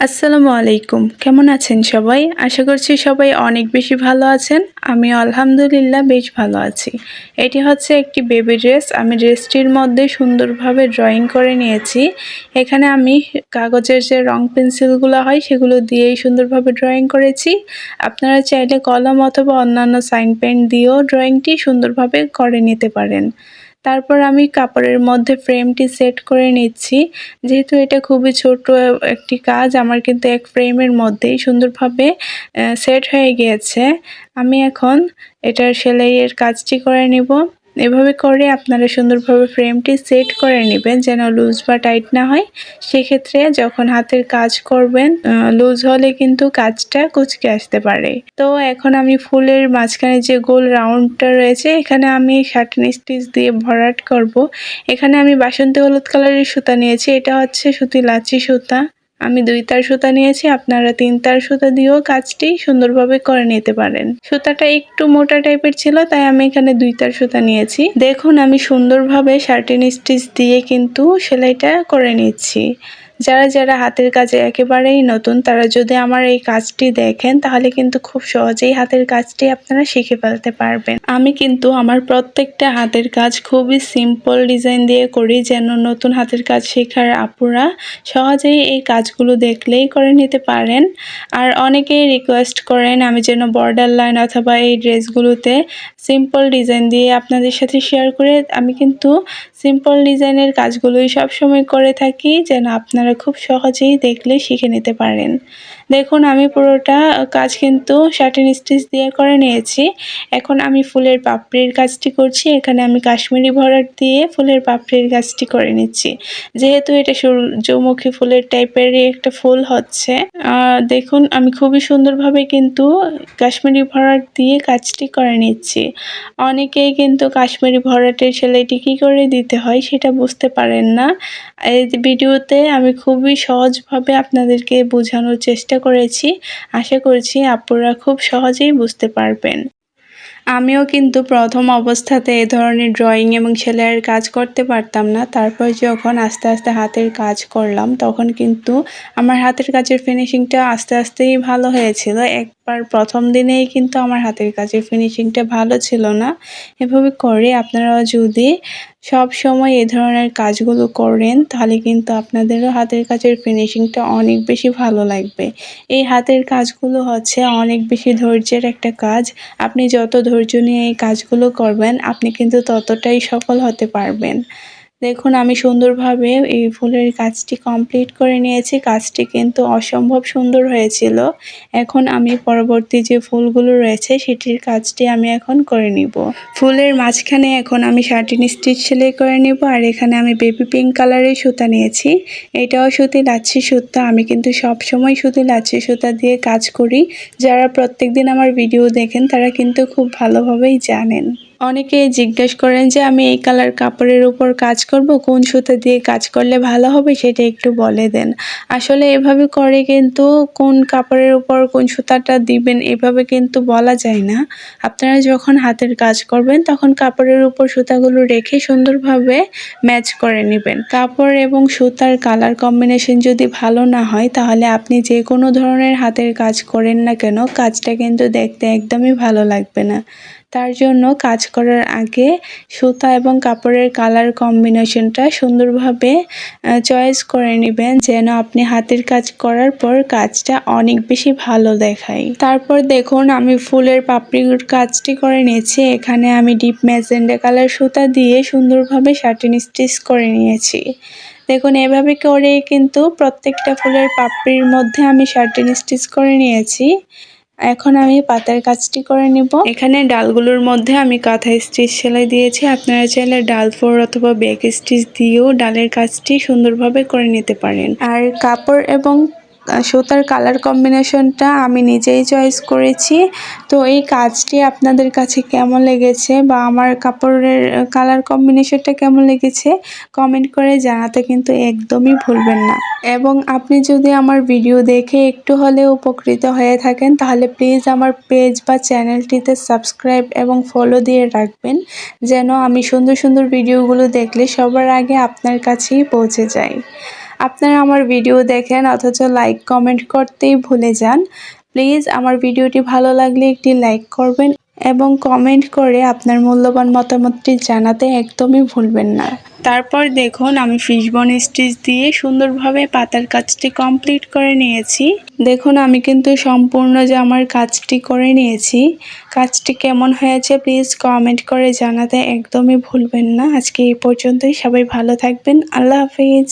আসসালামু আলাইকুম। কেমন আছেন সবাই? আশা করছি সবাই অনেক বেশি ভালো আছেন। আমি আলহামদুলিল্লাহ বেশ ভালো আছি। এটি হচ্ছে একটি বেবি ড্রেস। আমি ড্রেসটির মধ্যে সুন্দরভাবে ড্রয়িং করে নিয়েছি। এখানে আমি কাগজের যে রং পেন্সিলগুলো হয় সেগুলো দিয়েই সুন্দরভাবে ড্রয়িং করেছি। আপনারা চাইলে কলম অথবা অন্যান্য সাইন পেন দিয়েও ড্রয়িংটি সুন্দরভাবে করে নিতে পারেন। তারপর আমি কাপড়ের মধ্যে ফ্রেমটি সেট করে নিচ্ছি। যেহেতু এটা খুবই ছোট একটি কাজ, আমার কিন্তু এক ফ্রেমের মধ্যেই সুন্দরভাবে সেট হয়ে গিয়েছে। আমি এখন এটার সেলাইয়ের কাজটি করে নিব। এভাবে করে আপনারা সুন্দরভাবে ফ্রেমটি সেট করে নেবেন যেন লুজ বা টাইট না হয়। সেক্ষেত্রে যখন হাতের কাজ করবেন লুজ হলে কিন্তু কাজটা কুঁচকে আসতে পারে। তো এখন আমি ফুলের মাঝখানে যে গোল রাউন্ডটা রয়েছে এখানে আমি সাটিন স্টিচ দিয়ে ভরাট করব। এখানে আমি বাসন্তী হলুদ কালারের সুতা নিয়েছি। এটা হচ্ছে সুতি লাচি সুতা। আমি 2 তার সুতা নিয়েছি, আপনারা 3 তার সুতা দিয়েও কাজটি সুন্দরভাবে করে নিতে পারেন। সুতাটা একটু মোটা টাইপের ছিল তাই আমি এখানে 2 তার সুতা নিয়েছি। দেখুন আমি সুন্দরভাবে সাটিন স্টিচ দিয়ে কিন্তু সেলাইটা করে নিচ্ছি। যারা হাতের কাজে একেবারেই নতুন তারা যদি আমার এই কাজটি দেখেন তাহলে কিন্তু খুব সহজেই হাতের কাজটি আপনারা শিখে ফেলতে পারবেন। আমি কিন্তু আমার প্রত্যেকটা হাতের কাজ খুবই সিম্পল ডিজাইন দিয়ে করি যেন নতুন হাতের কাজ শেখার আপুরা সহজেই এই কাজগুলো দেখলেই করে নিতে পারেন। আর অনেকেই রিকোয়েস্ট করেন আমি যেন বর্ডার লাইন অথবা এই ড্রেসগুলোতে সিম্পল ডিজাইন দিয়ে আপনাদের সাথে শেয়ার করে। আমি কিন্তু সিম্পল ডিজাইনের কাজগুলোই সবসময় করে থাকি যেন আপনারা খুব সহজেই দেখলে শিখে নিতে পারেন। দেখুন আমি পুরোটা কাজ কিন্তু সাটিন স্টিচ দিয়ে করে নিয়েছি। এখন আমি ফুলের পাপড়ির কাজটি করছি। এখানে আমি কাশ্মীরি ভরাট দিয়ে ফুলের পাপড়ির কাজটি করে নিচ্ছি। যেহেতু এটা সূর্যমুখী ফুলের টাইপেরই একটা ফুল হচ্ছে। দেখুন আমি খুবই সুন্দরভাবে কিন্তু কাশ্মীরি ভরাট দিয়ে কাজটি করে নিচ্ছি। অনেকেই কিন্তু কাশ্মীরি ভরাটের সেলাইটি কী করে দিতে হয় সেটা বুঝতে পারেন না। এই ভিডিওতে আমি খুবই সহজভাবে আপনাদেরকে বোঝানোর চেষ্টা করেছি। আশা করছি আপুরা খুব সহজেই বুঝতে পারবেন। আমিও কিন্তু প্রথম অবস্থাতে এ ধরনের ড্রয়িং এবং সেলাইয়ের কাজ করতে পারতাম না। তারপর যখন আস্তে আস্তে হাতের কাজ করলাম তখন কিন্তু আমার হাতের কাজের ফিনিশিংটা আস্তে আস্তেই ভালো হয়েছিল। একবার প্রথম দিনেই কিন্তু আমার হাতের কাজের ফিনিশিংটা ভালো ছিল না। এভাবে করে আপনারাও যদি সব সময় এ ধরনের কাজগুলো করেন তাহলে কিন্তু আপনাদেরও হাতের কাজের ফিনিশিংটা অনেক বেশি ভালো লাগবে। এই হাতের কাজগুলো হচ্ছে অনেক বেশি ধৈর্যের একটা কাজ। আপনি যত ধৈর্য নিয়ে এই কাজগুলো করবেন আপনি কিন্তু ততটাই সফল হতে পারবেন। দেখুন আমি সুন্দরভাবে এই ফুলের কাজটি কমপ্লিট করে নিয়েছি। কাজটি কিন্তু অসম্ভব সুন্দর হয়েছিল। এখন আমি পরবর্তী যে ফুলগুলো রয়েছে সেটির কাজটি আমি এখন করে নিব। ফুলের মাঝখানে এখন আমি সাটিন স্টিচ সেলাই করে নিব। আর এখানে আমি বেবি পিঙ্ক কালারের সুতা নিয়েছি। এটাও সুতি লাচ্ছি সুতা। আমি কিন্তু সবসময় সুতি লাচ্ছি সুতা দিয়ে কাজ করি। যারা প্রত্যেকদিন আমার ভিডিও দেখেন তারা কিন্তু খুব ভালোভাবেই জানেন। অনেকেই জিজ্ঞেস করেন যে আমি এই কালার কাপড়ের উপর কাজ করব, কোন সুতা দিয়ে কাজ করলে ভালো হবে সেটা একটু বলে দেন। আসলে এভাবে করে কিন্তু কোন কাপড়ের উপর কোন সুতাটা দিবেন এভাবে কিন্তু বলা যায় না। আপনারা যখন হাতের কাজ করবেন তখন কাপড়ের উপর সুতাগুলো রেখে সুন্দরভাবে ম্যাচ করে নেবেন। কাপড় এবং সুতার কালার কম্বিনেশন যদি ভালো না হয় তাহলে আপনি যে কোনো ধরনের হাতের কাজ করেন না কেন কাজটা কিন্তু দেখতে একদমই ভালো লাগবে না। তার জন্য কাজ করার আগে সুতা এবং কাপড়ের কালার কম্বিনেশনটা সুন্দরভাবে চয়েস করে নেবেন যেন আপনি হাতের কাজ করার পর কাজটা অনেক বেশি ভালো দেখায়। তারপর দেখুন আমি ফুলের পাপড়ির কাজটি করে নিয়েছি। এখানে আমি ডিপ ম্যাজেন্ডা কালার সুতা দিয়ে সুন্দরভাবে সাটিন স্টিচ করে নিয়েছি। দেখুন এভাবে করে কিন্তু প্রত্যেকটা ফুলের পাপড়ির মধ্যে আমি সাটিন স্টিচ করে নিয়েছি। এখন আমি পাতার কাজটি করে নিব। এখানে ডালগুলোর মধ্যে আমি কাঁথা স্টিচ সেলাই দিয়েছি। আপনারা চাইলে ডাল ফোর অথবা ব্যাক স্টিচ দিয়েও ডালের কাজটি সুন্দরভাবে করে নিতে পারেন। আর কাপড় এবং সুতার কালার কম্বিনেশনটা আমি নিজেই চয়েস করেছি। তো এই কাজটি আপনাদের কাছে কেমন লেগেছে বা আমার কাপড়ের কালার কম্বিনেশনটা কেমন লেগেছে কমেন্ট করে জানাতে কিন্তু একদমই ভুলবেন না। এবং আপনি যদি আমার ভিডিও দেখে একটু হলেও উপকৃত হয়ে থাকেন তাহলে প্লিজ আমার পেজ বা চ্যানেলটিতে সাবস্ক্রাইব এবং ফলো দিয়ে রাখবেন যেন আমি সুন্দর সুন্দর ভিডিওগুলো দেখলে সবার আগে আপনার কাছেই পৌঁছে যায়। আপনারা আমার ভিডিও দেখেন অথচ লাইক কমেন্ট করতেই ভুলে যান। প্লিজ আমার ভিডিওটি ভালো লাগলে একটি লাইক করবেন এবং কমেন্ট করে আপনার মূল্যবান মতামতটি জানাতে একদমই ভুলবেন না। তারপর দেখুন আমি ফিশবোন স্টিচ দিয়ে সুন্দরভাবে পাতার কাজটি কমপ্লিট করে নিয়েছি। দেখুন আমি কিন্তু সম্পূর্ণ জামার কাজটি করে নিয়েছি। কাজটি কেমন হয়েছে প্লিজ কমেন্ট করে জানাতে একদমই ভুলবেন না। আজকে এই পর্যন্তই, সবাই ভালো থাকবেন। আল্লাহ হাফেজ।